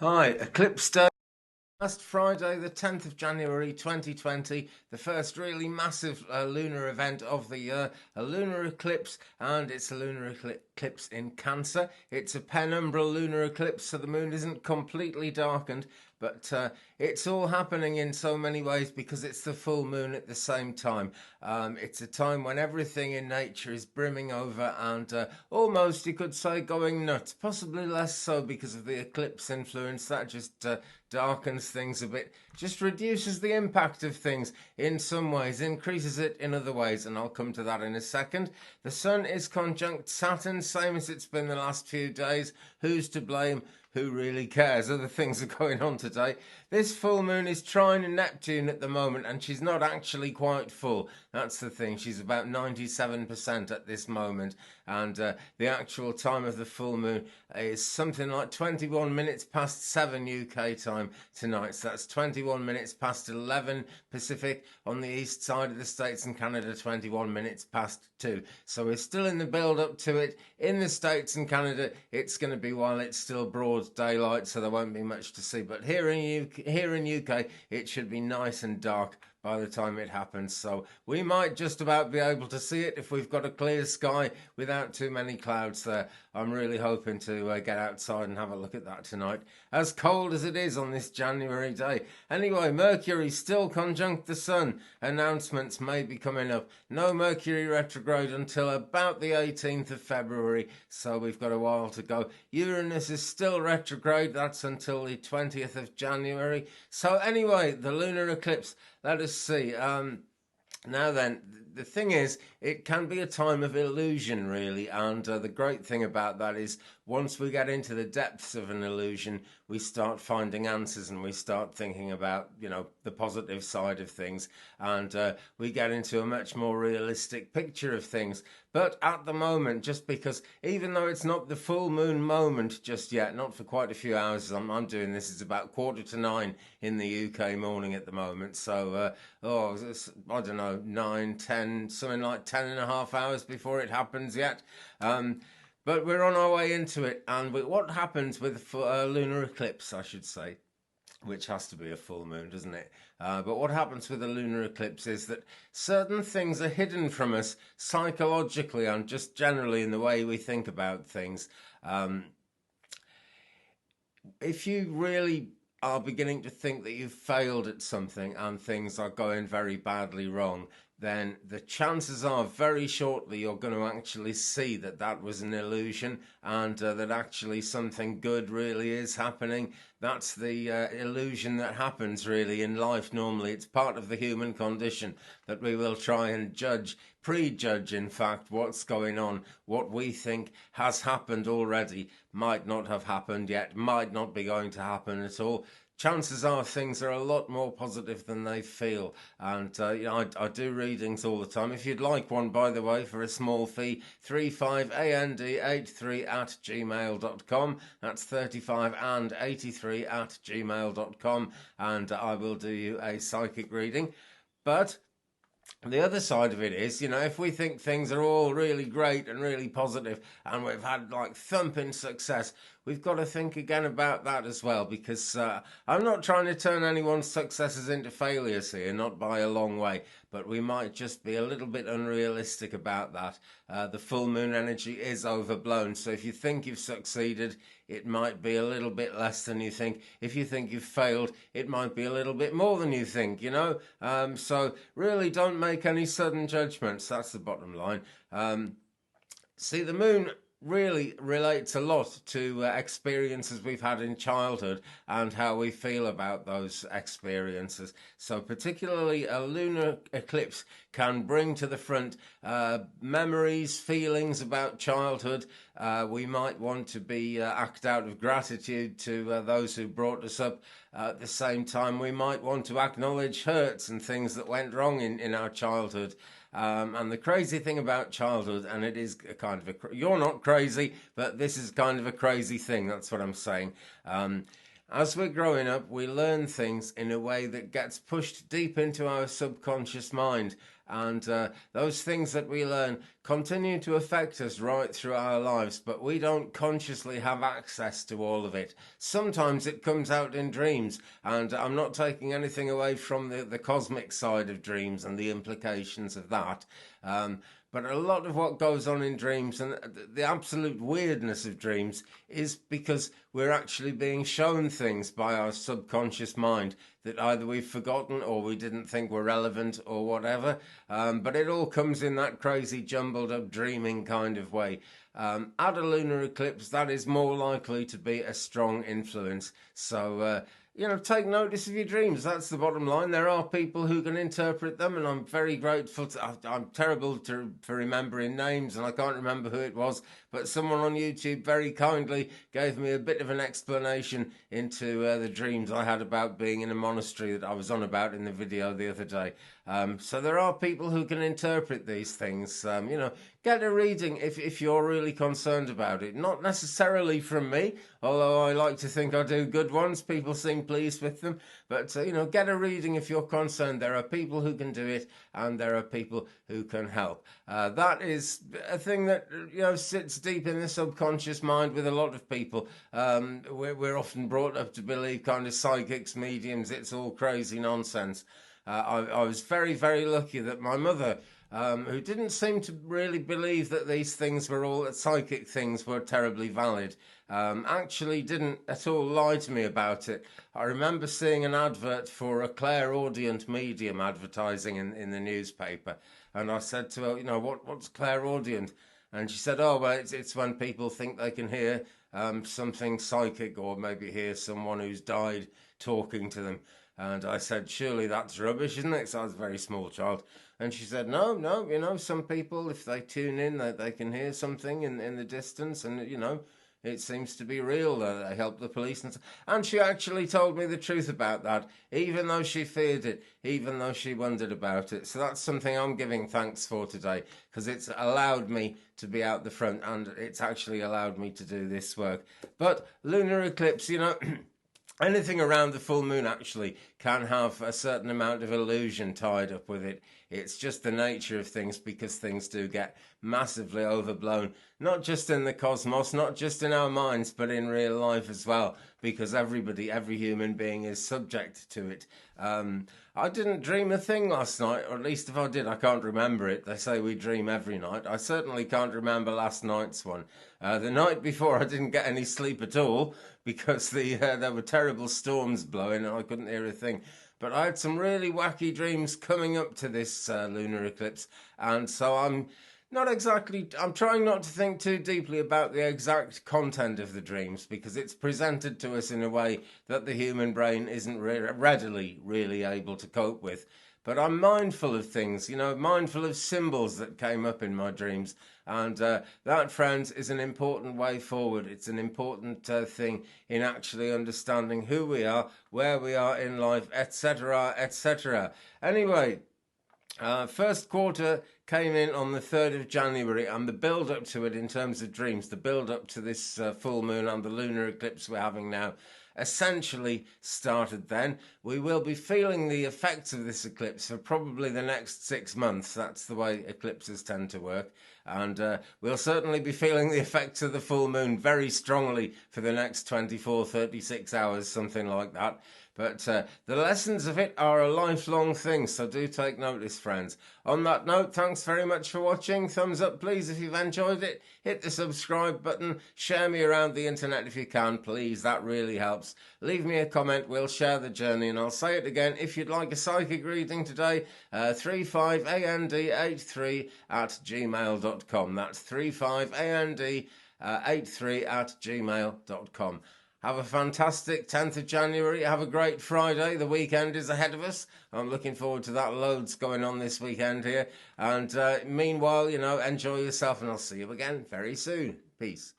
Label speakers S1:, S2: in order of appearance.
S1: Hi, Eclipse Day. Last Friday, the 10th of January 2020, the first really massive lunar event of the year, a lunar eclipse, and it's a lunar eclipse in Cancer. It's a penumbral lunar eclipse, so the moon isn't completely darkened, but it's all happening in so many ways because it's the full moon at the same time. It's a time when everything in nature is brimming over and almost, you could say, going nuts. Possibly less so because of the eclipse influence. That just darkens things a bit, just reduces the impact of things in some ways, increases it in other ways, and I'll come to that in a second. The Sun is conjunct Saturn, same as it's been the last few days. Who's to blame? Who really cares? Other things are going on today. This full moon is trine Neptune at the moment, and she's not actually quite full. That's the thing. She's about 97% at this moment, and the actual time of the full moon is something like 21 minutes past 7 UK time tonight. So that's 21 minutes past 11 Pacific on the east side of the States, and Canada 21 minutes past 2. So we're still in the build up to it. In the States and Canada, it's going to be while it's still broad daylight, so there won't be much to see. But here in UK, it should be nice and dark by the time it happens, so we might just about be able to see it if we've got a clear sky without too many clouds there. I'm really hoping to get outside and have a look at that tonight, as cold as it is on this January day. Anyway, Mercury still conjunct the Sun. Announcements may be coming up. No Mercury retrograde until about the 18th of February, so we've got a while to go. Uranus is still retrograde. That's until the 20th of January. So anyway, the lunar eclipse. Let us see. Now then, the thing is, it can be a time of illusion, really, and the great thing about that is once we get into the depths of an illusion, we start finding answers and we start thinking about, the positive side of things, and we get into a much more realistic picture of things. But at the moment, just because, even though it's not the full moon moment just yet, not for quite a few hours, I'm doing this, it's about 8:45 in the UK morning at the moment, so, I don't know, 9, 10, something like 10 and a half hours before it happens yet. But we're on our way into it, and what happens with a lunar eclipse, I should say, which has to be a full moon, doesn't it? But what happens with a lunar eclipse is that certain things are hidden from us psychologically and just generally in the way we think about things. If you really are beginning to think that you've failed at something and things are going very badly wrong, then the chances are very shortly you're going to actually see that that was an illusion, and that actually something good really is happening. That's the illusion that happens really in life normally. It's part of the human condition that we will try and prejudge in fact what's going on. What we think has happened already might not have happened yet, might not be going to happen at all. Chances are things are a lot more positive than they feel, and I do readings all the time. If you'd like one, by the way, for a small fee, 35and83@gmail.com. That's 35and83@gmail.com, and I will do you a psychic reading. But the other side of it is, if we think things are all really great and really positive and we've had like thumping success, we've got to think again about that as well, because I'm not trying to turn anyone's successes into failures here, not by a long way, but we might just be a little bit unrealistic about that. The full moon energy is overblown, so if you think you've succeeded, it might be a little bit less than you think. If you think you've failed, it might be a little bit more than you think, so really don't make any sudden judgments. That's the bottom line. See, the moon really relates a lot to experiences we've had in childhood and how we feel about those experiences. So particularly a lunar eclipse can bring to the front memories, feelings about childhood. We might want to act out of gratitude to those who brought us up. At the same time, we might want to acknowledge hurts and things that went wrong in our childhood. And the crazy thing about childhood, and it is kind of you're not crazy, but this is kind of a crazy thing, that's what I'm saying. as we're growing up, we learn things in a way that gets pushed deep into our subconscious mind. And those things that we learn continue to affect us right through our lives, but we don't consciously have access to all of it. Sometimes it comes out in dreams, and I'm not taking anything away from the cosmic side of dreams and the implications of that. But a lot of what goes on in dreams and the absolute weirdness of dreams is because we're actually being shown things by our subconscious mind that either we've forgotten or we didn't think were relevant or whatever. But it all comes in that crazy jumbled up dreaming kind of way. At a lunar eclipse, that is more likely to be a strong influence. So, take notice of your dreams. That's the bottom line. There are people who can interpret them, and I'm very grateful. I'm terrible for remembering names, and I can't remember who it was, but someone on YouTube very kindly gave me a bit of an explanation into the dreams I had about being in a monastery that I was on about in the video the other day. So there are people who can interpret these things. Get a reading if you're really concerned about it. Not necessarily from me, although I like to think I do good ones. People seem pleased with them. But, get a reading if you're concerned. There are people who can do it, and there are people who can help. That is a thing that, sits deep in the subconscious mind with a lot of people. We're often brought up to believe kind of psychics, mediums, it's all crazy nonsense. I was very, very lucky that my mother, who didn't seem to really believe that these things were all, psychic things were terribly valid, actually didn't at all lie to me about it. I remember seeing an advert for a clairaudient medium advertising in the newspaper, and I said to her, what's clairaudient? And she said, oh, well, it's when people think they can hear something psychic, or maybe hear someone who's died talking to them. And I said, surely that's rubbish, isn't it? So I was a very small child. And she said, no, some people, if they tune in, they can hear something in the distance, and, it seems to be real. They help the police. And she actually told me the truth about that, even though she feared it, even though she wondered about it. So that's something I'm giving thanks for today, because it's allowed me to be out the front, and it's actually allowed me to do this work. But lunar eclipse, anything around the full moon actually can have a certain amount of illusion tied up with it. It's just the nature of things, because things do get massively overblown, not just in the cosmos, not just in our minds, but in real life as well, because every human being is subject to it. I didn't dream a thing last night, or at least if I did, I can't remember it. They say we dream every night. I certainly can't remember last night's one. The night before, I didn't get any sleep at all, because there were terrible storms blowing and I couldn't hear a thing. But I had some really wacky dreams coming up to this lunar eclipse, and so I'm trying not to think too deeply about the exact content of the dreams, because it's presented to us in a way that the human brain isn't readily really able to cope with. But I'm mindful of things, mindful of symbols that came up in my dreams. And that, friends, is an important way forward. It's an important thing in actually understanding who we are, where we are in life, etc., etc. Anyway, first quarter came in on the 3rd of January, and the build-up to it in terms of dreams, the build-up to this full moon and the lunar eclipse we're having now, essentially started then. We will be feeling the effects of this eclipse for probably the next 6 months. That's the way eclipses tend to work. And we'll certainly be feeling the effects of the full moon very strongly for the next 24, 36 hours, something like that. But the lessons of it are a lifelong thing, so do take notice, friends. On that note, thanks very much for watching. Thumbs up, please, if you've enjoyed it. Hit the subscribe button. Share me around the internet if you can, please. That really helps. Leave me a comment. We'll share the journey. And I'll say it again. If you'd like a psychic reading today, 35and83@gmail.com. That's 35and83@gmail.com. Have a fantastic 10th of January. Have a great Friday. The weekend is ahead of us. I'm looking forward to that. Loads going on this weekend here. And meanwhile, enjoy yourself, and I'll see you again very soon. Peace.